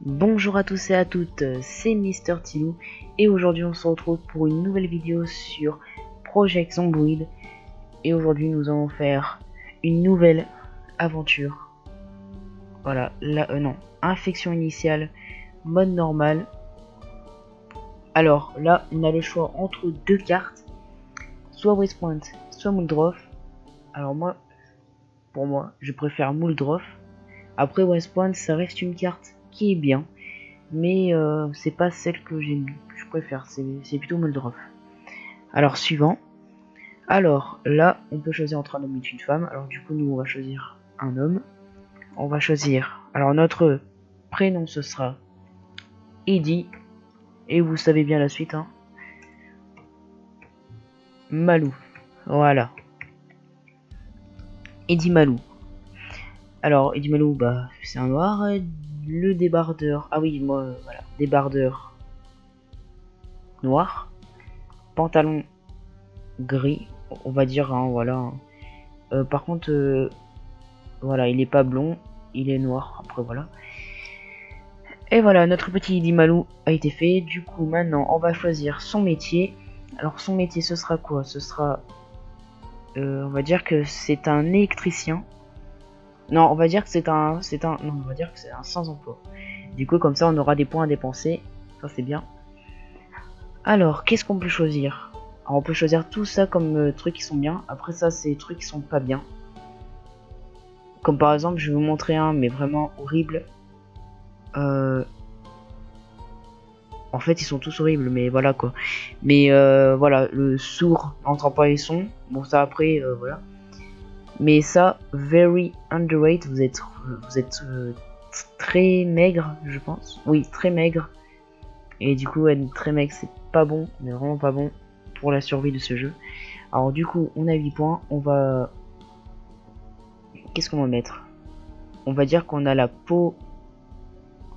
Bonjour à tous et à toutes, c'est Mister Tilou et aujourd'hui on se retrouve pour une nouvelle vidéo sur Project Zomboid et aujourd'hui nous allons faire une nouvelle aventure. Voilà, là non, infection initiale, mode normal. Alors là on a le choix entre deux cartes, soit Westpoint, soit Muldroth. Alors pour moi, je préfère Muldroth. Après Westpoint ça reste une carte qui est bien. Mais c'est pas celle que je préfère, c'est plutôt Muldroth. Alors suivant. Alors là, on peut choisir entre un homme et une femme. Alors du coup, nous on va choisir un homme. On va choisir. Alors notre prénom ce sera Eddie. Et vous savez bien la suite, hein. Malou. Voilà. Eddie Malou. Alors Eddie Malou, bah c'est un noir. Le débardeur. Ah oui, moi voilà. Débardeur noir. Pantalon gris. On va dire, hein, voilà. Par contre, voilà, il est pas blond, il est noir. Après, voilà. Et voilà, notre petit Dimalou a été fait. Du coup, maintenant, on va choisir son métier. Alors, son métier, ce sera quoi? Ce sera... on va dire que c'est un électricien. Non, on va dire que c'est un... Non, on va dire que c'est un sans-emploi. Du coup, comme ça, on aura des points à dépenser. Ça, c'est bien. Alors, qu'est-ce qu'on peut choisir? Alors, on peut choisir tout ça comme trucs qui sont bien. Après ça, c'est des trucs qui sont pas bien. Comme par exemple, je vais vous montrer un, mais vraiment horrible. En fait, ils sont tous horribles, mais voilà quoi. Mais voilà, le sourd n'entend pas les sons. Bon, ça après, voilà. Mais ça, very underrated. Vous êtes très maigre, je pense. Oui, très maigre. Et du coup, être très maigre, c'est pas bon, mais vraiment pas bon pour la survie de ce jeu. Alors du coup, on a 8 points. On va... Qu'est-ce qu'on va mettre? On va dire qu'on a la peau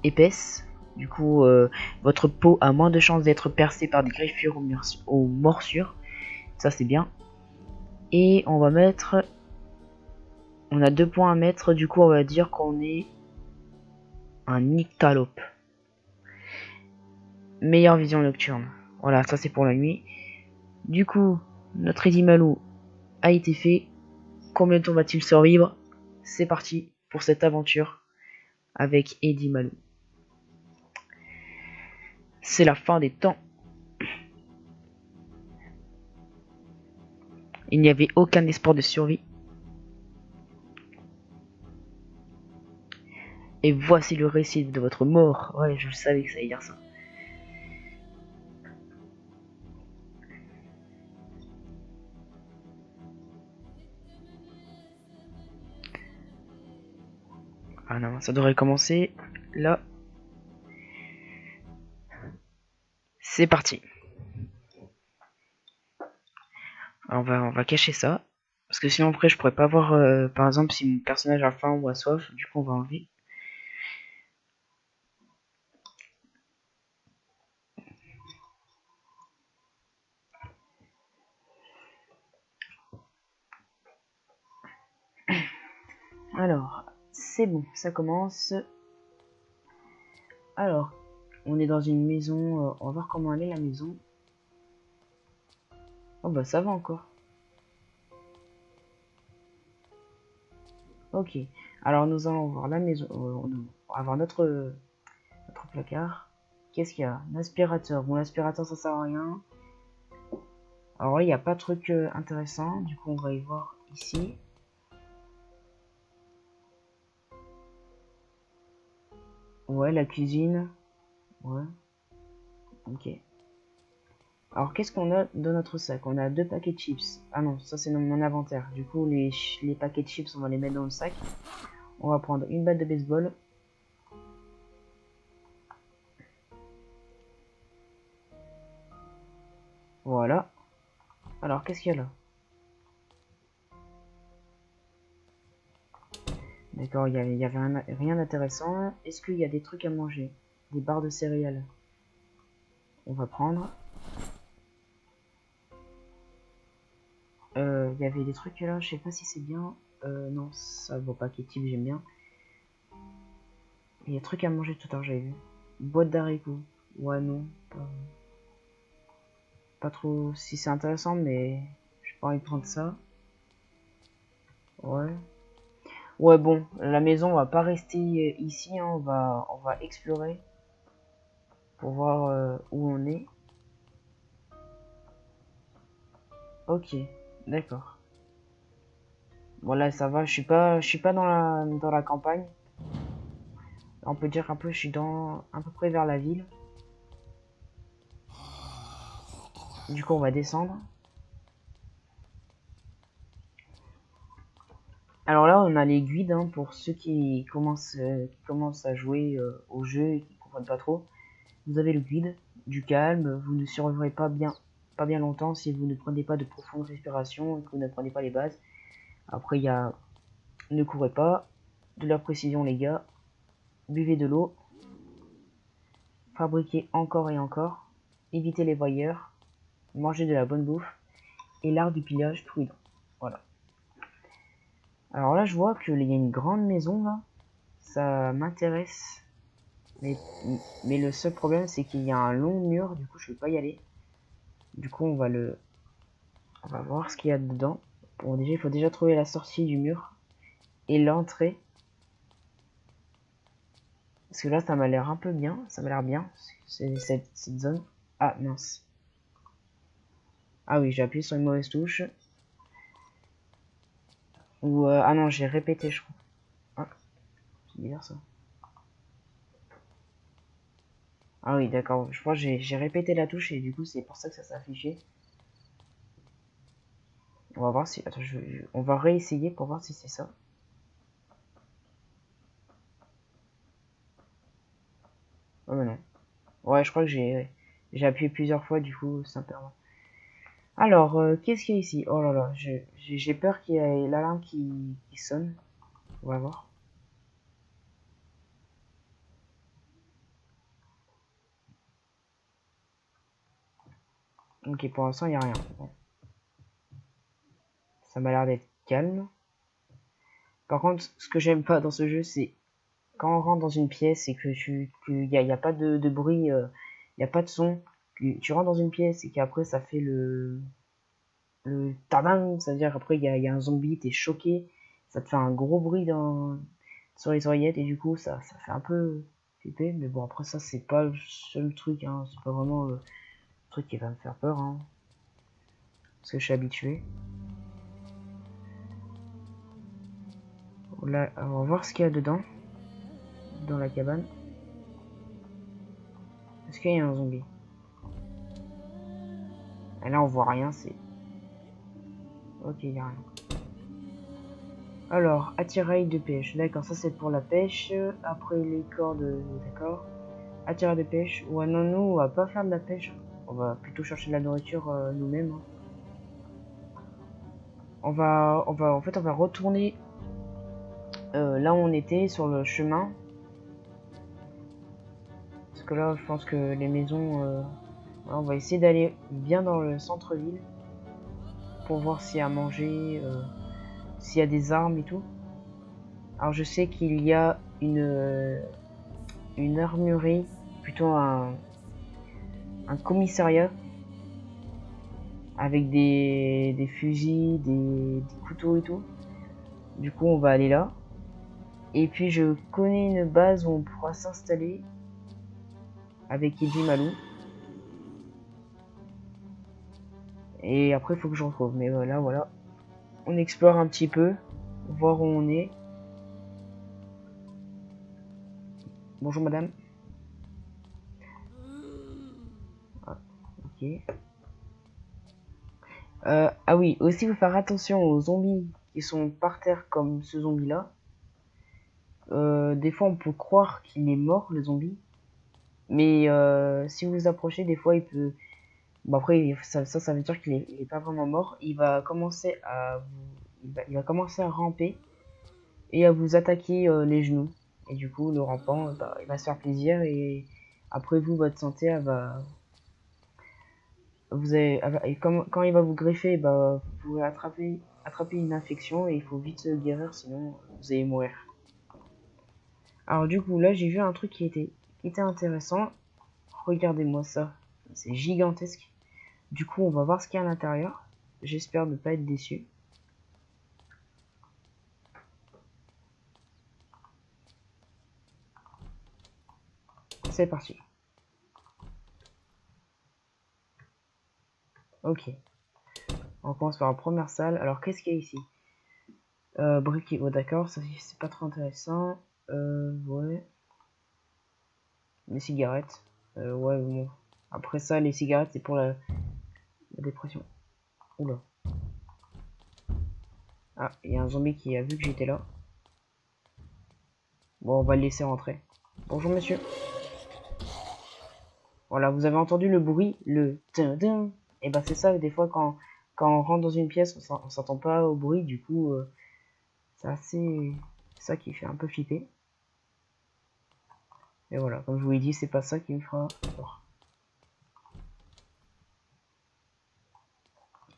épaisse. Du coup, votre peau a moins de chances d'être percée par des griffures ou morsures. Ça, c'est bien. Et on va mettre... On a 2 points à mettre. Du coup, on va dire qu'on est un nyctalope. Meilleure vision nocturne. Voilà, ça c'est pour la nuit. Du coup, notre Eddie Malou a été fait. Combien de temps va-t-il survivre? C'est parti pour cette aventure avec Eddie Malou. C'est la fin des temps. Il n'y avait aucun espoir de survie. Et voici le récit de votre mort. Ouais, je savais que ça allait dire ça. Ah non, ça devrait commencer. Là. C'est parti. Alors on va cacher ça. Parce que sinon après je pourrais pas voir par exemple si mon personnage a faim ou a soif. Du coup on va enlever. Alors, c'est bon, ça commence. Alors, on est dans une maison. On va voir comment elle est la maison. Oh bah ça va encore. Ok. Alors nous allons voir la maison. On va voir notre placard. Qu'est-ce qu'il y a? Un aspirateur. Bon, l'aspirateur ça sert à rien. Alors là, il n'y a pas de truc intéressant. Du coup, on va y voir ici. Ouais, la cuisine. Ouais. Ok. Alors, qu'est-ce qu'on a dans notre sac? On a 2 paquets de chips. Ah non, ça c'est dans mon inventaire. Du coup, les paquets de chips, on va les mettre dans le sac. On va prendre une batte de baseball. Voilà. Alors, qu'est-ce qu'il y a là? D'accord, il y avait rien d'intéressant. Est-ce qu'il y a des trucs à manger? Des barres de céréales. On va prendre. Il y avait des trucs là, je sais pas si c'est bien. Non, ça vaut pas qui type, j'aime bien. Il y a des trucs à manger tout à l'heure, j'avais vu. Boîte d'haricots. Ouais, non. Pas trop si c'est intéressant, mais j'ai pas envie de prendre ça. Ouais. Ouais, bon, la maison, on va pas rester ici, hein, on va explorer pour voir où on est. Ok, d'accord. Bon là ça va, je suis pas dans la campagne. On peut dire un peu, je suis dans à peu près vers la ville. Du coup, on va descendre. Alors là, on a les guides hein, pour ceux qui commencent à jouer au jeu et qui comprennent pas trop. Vous avez le guide du calme. Vous ne survivrez pas bien longtemps si vous ne prenez pas de profondes respirations et que vous ne prenez pas les bases. Après, il y a ne courez pas, de la précision les gars, buvez de l'eau, fabriquez encore et encore, évitez les voyeurs, mangez de la bonne bouffe et l'art du pillage prudent. Voilà. Alors là, je vois qu'il y a une grande maison là. Ça m'intéresse. Mais, mais le seul problème, c'est qu'il y a un long mur. Du coup, je peux pas y aller. Du coup, on va voir ce qu'il y a dedans. Bon, déjà, il faut déjà trouver la sortie du mur et l'entrée. Parce que là, ça m'a l'air un peu bien. Ça m'a l'air bien. C'est cette zone. Ah, mince. Ah oui, j'ai appuyé sur une mauvaise touche. Ou, ah non, j'ai répété, je crois. Ah, c'est bizarre ça. Ah oui, d'accord. Je crois que j'ai répété la touche et du coup, c'est pour ça que ça s'est affiché. On va voir si... Attends, on va réessayer pour voir si c'est ça. Oh mais non. Ouais, je crois que j'ai appuyé plusieurs fois, du coup, ça me permet. Alors, qu'est-ce qu'il y a ici? Oh là là, j'ai peur qu'il y ait l'alarme qui sonne. On va voir. Ok, pour l'instant, il n'y a rien. Bon. Ça m'a l'air d'être calme. Par contre, ce que j'aime pas dans ce jeu, c'est quand on rentre dans une pièce et que y a pas de bruit, il n'y a pas de son. Tu rentres dans une pièce et qu'après, ça fait le tadam, c'est-à-dire après, il y a un zombie, t'es choqué. Ça te fait un gros bruit sur les oreillettes et du coup, ça fait un peu flipper. Mais bon, après, ça, c'est pas le seul truc, hein. C'est pas vraiment le truc qui va me faire peur, hein. Parce que je suis habitué. Là, on va voir ce qu'il y a dedans, dans la cabane. Est-ce qu'il y a un zombie? Et là, on voit rien, c'est... Ok, il y a rien. Alors, attirail de pêche. D'accord, ça c'est pour la pêche. Après les cordes, d'accord. Attirail de pêche. Ouais, non, nous, on va pas faire de la pêche. On va plutôt chercher de la nourriture nous-mêmes, hein. En fait, on va retourner là où on était, sur le chemin. Parce que là, je pense que les maisons... voilà, on va essayer d'aller bien dans le centre-ville. Pour voir s'il y a à manger, s'il y a des armes et tout. Alors, je sais qu'il y a une armurerie, plutôt un commissariat. Avec des fusils, des couteaux et tout. Du coup, on va aller là. Et puis, je connais une base où on pourra s'installer avec Eddie Malou. Et après, il faut que je retrouve. Mais voilà, voilà. On explore un petit peu, voir où on est. Bonjour, madame. Ah, ok. Ah oui, aussi, il faut faire attention aux zombies qui sont par terre comme ce zombie-là. Des fois, on peut croire qu'il est mort, le zombie. Mais si vous vous approchez, des fois, il peut... Bon après, ça veut dire qu'il est pas vraiment mort. Il va commencer à ramper et à vous attaquer les genoux. Et du coup, le rampant, bah, il va se faire plaisir et après vous, votre santé, et quand il va vous greffer, bah, vous pouvez attraper une infection et il faut vite se guérir, sinon vous allez mourir. Alors du coup, là, j'ai vu un truc qui était intéressant. Regardez-moi ça. C'est gigantesque. Du coup, on va voir ce qu'il y a à l'intérieur. J'espère ne pas être déçu. C'est parti. Ok. On commence par la première salle. Alors, qu'est-ce qu'il y a ici? Briquet. Oh, d'accord. Ça, c'est pas trop intéressant. Ouais. Les cigarettes. Ouais, bon. Après ça, les cigarettes, c'est pour la dépression. Oula. Ah, il y a un zombie qui a vu que j'étais là. Bon, on va le laisser rentrer. Bonjour, monsieur. Voilà, vous avez entendu le bruit, le tin-tin. Et bah, c'est ça, des fois, quand on rentre dans une pièce, on s'entend pas au bruit, du coup, c'est assez ça qui fait un peu flipper. Et voilà, comme je vous l'ai dit, c'est pas ça qui me fera peur.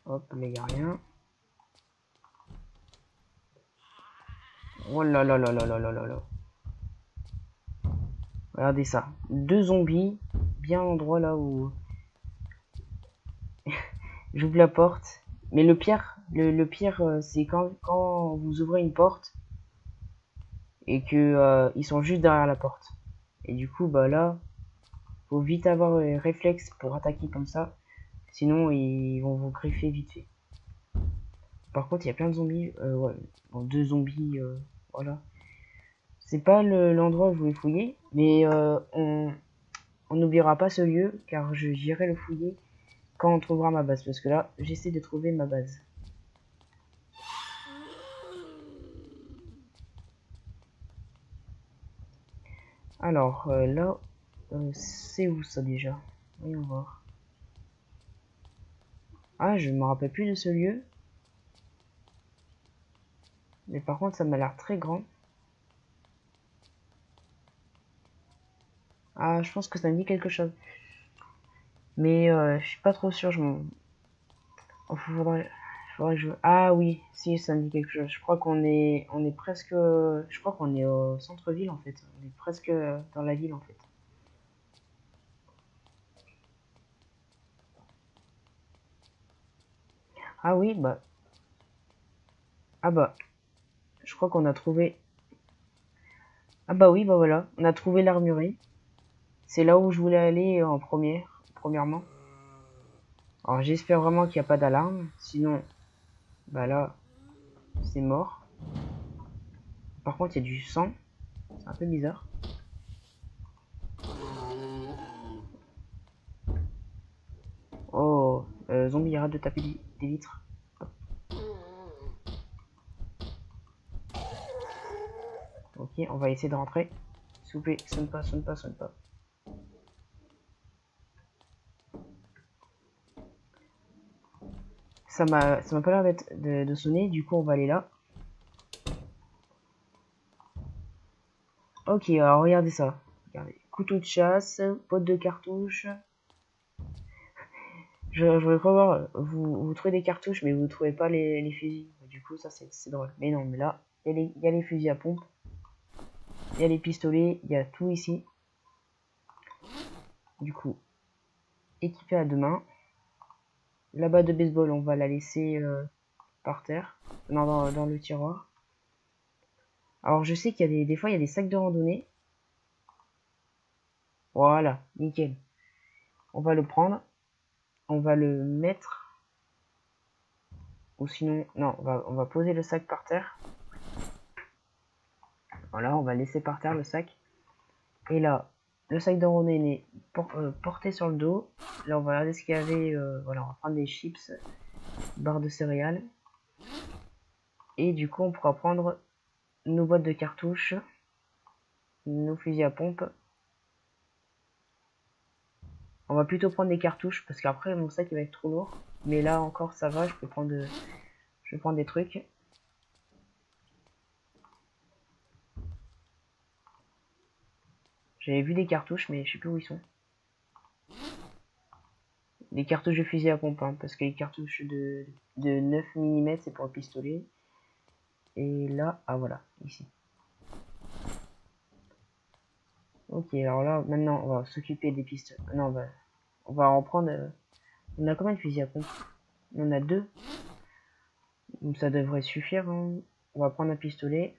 Hop, là, y a rien. Oh là là là là là là là là. Regardez ça. 2 zombies, bien à l'endroit là où j'ouvre la porte. Mais le pire, le pire, c'est quand vous ouvrez une porte et que ils sont juste derrière la porte. Et du coup, bah là, faut vite avoir un réflexe pour attaquer comme ça. Sinon, ils vont vous griffer vite fait. Par contre, il y a plein de zombies. Ouais, bon, 2 zombies, voilà. C'est pas l'endroit où je voulais fouiller, mais on n'oubliera pas ce lieu, car j'irai le fouiller quand on trouvera ma base. Parce que là, j'essaie de trouver ma base. Alors, là, c'est où ça déjà? Voyons voir. Ah, je me rappelle plus de ce lieu. Mais par contre, ça m'a l'air très grand. Ah, je pense que ça me dit quelque chose. Mais je suis pas trop sûr. Faudrait que je... Ah oui, si, ça me dit quelque chose. Je crois on est presque... Je crois qu'on est au centre-ville, en fait. On est presque dans la ville, en fait. Ah oui, bah... Ah bah, je crois qu'on a trouvé... Ah bah oui, bah voilà. On a trouvé l'armurerie. C'est là où je voulais aller premièrement. Alors j'espère vraiment qu'il n'y a pas d'alarme. Sinon, bah là, c'est mort. Par contre, il y a du sang. C'est un peu bizarre. Oh, zombie, arrête de taper des vitres. Ok, on va essayer de rentrer. S'il vous plaît, sonne pas, sonne pas, sonne pas. Ça m'a pas l'air de sonner, du coup on va aller là. Ok, alors regardez ça. Regardez. Couteau de chasse, pote de cartouches. Je voudrais croire, vous trouvez des cartouches, mais vous trouvez pas les fusils. Du coup, ça c'est drôle. Mais non, mais là, il y a les fusils à pompe, il y a les pistolets, il y a tout ici. Du coup, équipé à deux mains. La batte de baseball, on va la laisser par terre, non, dans le tiroir. Alors, je sais qu'il y a des fois, il y a des sacs de randonnée. Voilà, nickel. On va le prendre, on va le mettre, ou sinon, non, on va poser le sac par terre. Voilà, on va laisser par terre le sac. Et là, le sac de randonnée porté sur le dos. Là, on va regarder ce qu'il y avait. Voilà, on va prendre des chips, barres de céréales. Et du coup, on pourra prendre nos boîtes de cartouches, nos fusils à pompe. On va plutôt prendre des cartouches parce qu'après, mon sac il va être trop lourd. Mais là encore, ça va, je vais prendre des trucs. J'avais vu des cartouches, mais je sais plus où ils sont. Des cartouches de fusil à pompe, hein, parce que les cartouches de 9 mm, c'est pour le pistolet. Et là, ah voilà, ici. Ok, alors là, maintenant, on va s'occuper des pistes. Non, on va en prendre... On a combien de fusils à pompe? On en a 2. Donc ça devrait suffire, hein. On va prendre un pistolet.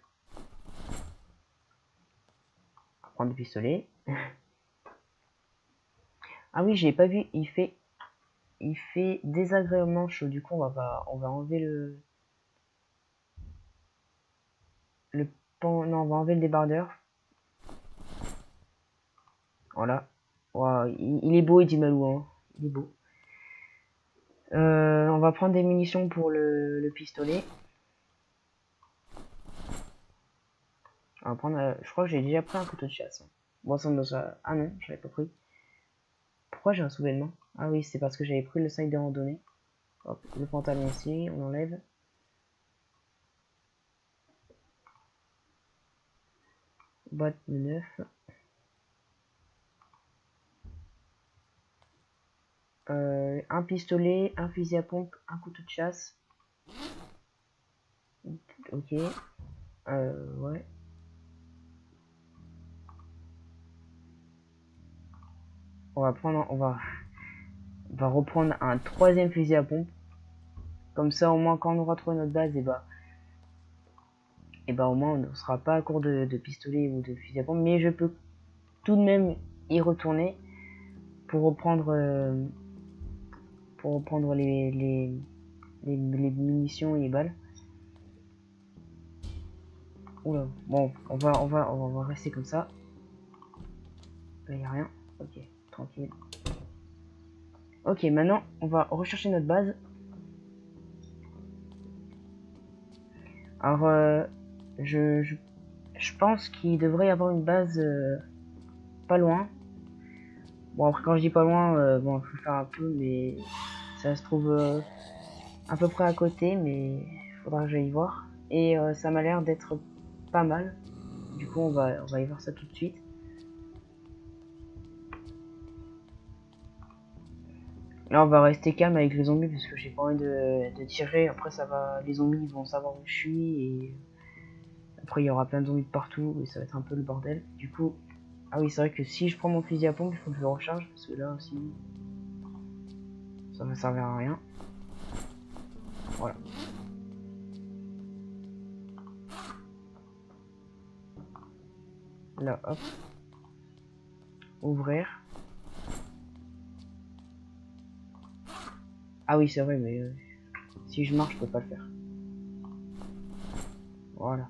On va prendre le pistolet. Ah oui, j'ai pas vu, il fait désagréablement chaud. Du coup, on va enlever non, on va enlever le débardeur. Voilà. Wow, il est beau, Eddie Malou, hein. Il est beau. On va prendre des munitions pour le pistolet. On va prendre, je crois que j'ai déjà pris un couteau de chasse, hein. Bon, ça... Ah non, je l'avais pas pris. Pourquoi j'ai un soulèvement? Ah oui, c'est parce que j'avais pris le sac de randonnée. Hop, le pantalon ici, on enlève. Boîte de neuf. Un pistolet, un fusil à pompe, un couteau de chasse. Ok. Ouais. On va reprendre un troisième fusil à pompe. Comme ça, au moins, quand on aura trouvé notre base, et bah au moins, on ne sera pas à court de pistolet ou de fusil à pompe. Mais je peux tout de même y retourner pour reprendre, les munitions et les balles. Oula, bon, on va rester comme ça. Là, y a rien. Ok, tranquille. Ok, maintenant, on va rechercher notre base. Alors, je pense qu'il devrait y avoir une base pas loin. Bon, après, quand je dis pas loin, bon, il faut faire un peu, mais ça se trouve à peu près à côté, mais il faudra que j'aille voir. Et ça m'a l'air d'être pas mal. Du coup, on va y voir ça tout de suite. Là, on va rester calme avec les zombies parce que j'ai pas envie de tirer. Après, ça va, les zombies ils vont savoir où je suis et après il y aura plein de zombies de partout et ça va être un peu le bordel. Du coup, ah oui, c'est vrai que si je prends mon fusil à pompe, il faut que je le recharge parce que là aussi, ça va servir à rien. Voilà. Là, hop. Ouvrir. Ah oui, c'est vrai, mais si je marche, je peux pas le faire. Voilà.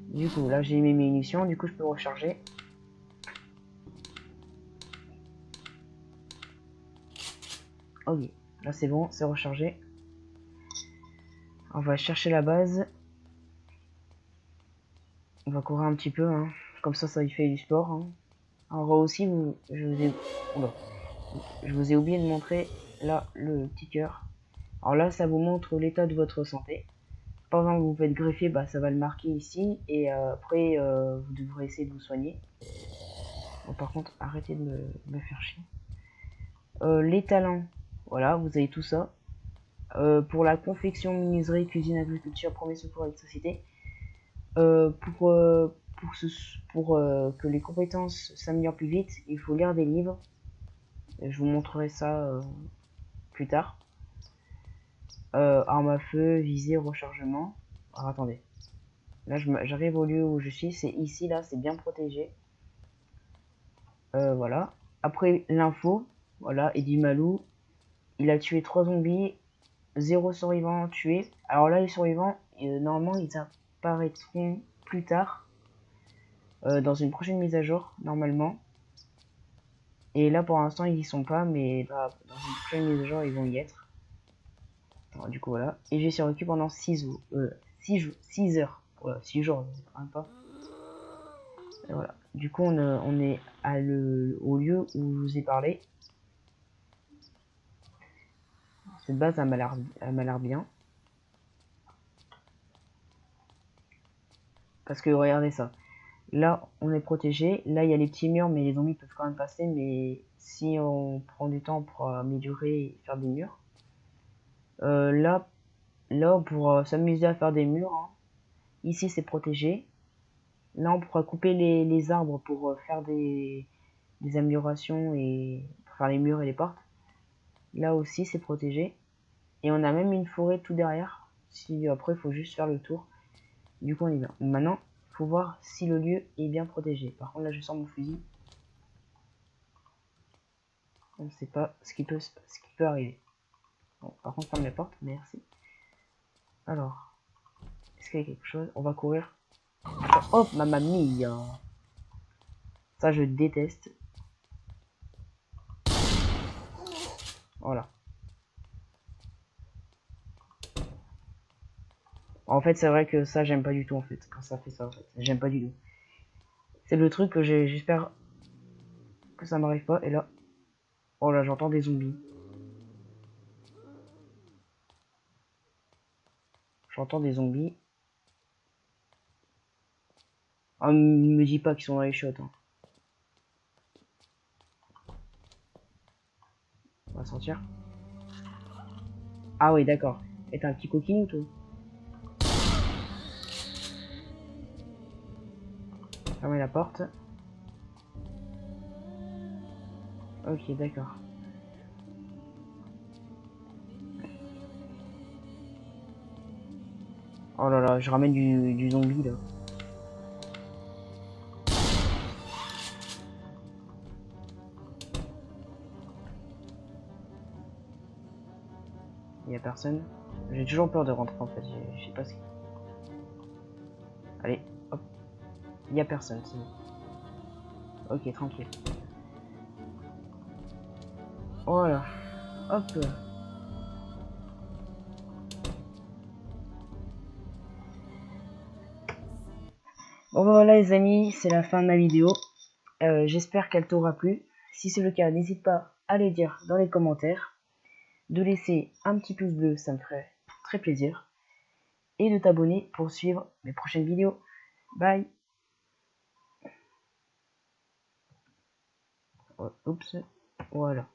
Du coup, là, j'ai mes munitions, du coup, je peux recharger. Ok, là, c'est bon, c'est rechargé. On va chercher la base. On va courir un petit peu, hein. Comme ça il fait du sport, hein. Alors aussi, oula, je vous ai oublié de montrer là le petit cœur. Alors là, ça vous montre l'état de votre santé. Par exemple, vous faites greffer, bah, ça va le marquer ici. Et après, vous devrez essayer de vous soigner. Bon, par contre, arrêtez de me faire chier. Les talents, voilà, vous avez tout ça. Pour la confection, menuiserie, cuisine, agriculture, premier secours, électricité. Pour que les compétences s'améliorent plus vite, il faut lire des livres. Je vous montrerai ça plus tard. Arme à feu, visée, rechargement. Alors attendez. Là, j'arrive au lieu où je suis. C'est ici, là, c'est bien protégé. Voilà. Après, l'info. Voilà, Eddie Malou. Il a tué 3 zombies. 0 survivant tué. Alors là, les survivants, normalement, ils apparaîtront plus tard. Dans une prochaine mise à jour, normalement. Et là, pour l'instant, ils y sont pas. Mais dans une prochaine mise à jour, ils vont y être. Alors, du coup, voilà. Et j'ai survécu pendant 6 heures. Voilà, 6 jours, même pas. Et voilà. Du coup, on est au lieu où je vous ai parlé. Cette base, elle m'a l'air bien. Parce que regardez ça. Là, on est protégé. Là, il y a les petits murs, mais les zombies peuvent quand même passer. Mais si on prend du temps pour améliorer et faire des murs. Là, pour s'amuser à faire des murs, hein, ici c'est protégé. Là, on pourra couper les arbres pour faire des améliorations et pour faire les murs et les portes. Là aussi, c'est protégé. Et on a même une forêt tout derrière. Si après, il faut juste faire le tour. Du coup, on est bien. Maintenant, il faut voir si le lieu est bien protégé. Par contre, là, je sors mon fusil. On ne sait pas ce qui peut arriver. Bon, par contre, ferme les portes. Merci. Alors, est-ce qu'il y a quelque chose? On va courir. Hop, mamma mia. Ça, je déteste. Voilà. En fait, c'est vrai que ça, j'aime pas du tout, en fait. Quand ça fait ça, en fait. J'aime pas du tout. C'est le truc que j'espère que ça m'arrive pas. Et là, oh là, j'entends des zombies. J'entends des zombies. Ah, me dis pas qu'ils sont dans les shots. Hein. On va sortir. Ah oui, d'accord. Et t'es un petit coquinou, toi. Fermez la porte. Ok, d'accord. Oh là là, je ramène du zombie, là. Il y a personne. J'ai toujours peur de rentrer, en fait. Je sais pas ce... Allez, hop. Il y a personne, c'est bon. Ok, tranquille. Voilà. Hop. Bon bah voilà les amis, c'est la fin de ma vidéo. J'espère qu'elle t'aura plu. Si c'est le cas, n'hésite pas à le dire dans les commentaires, de laisser un petit pouce bleu, ça me ferait très plaisir, et de t'abonner pour suivre mes prochaines vidéos. Bye. Oups, voilà.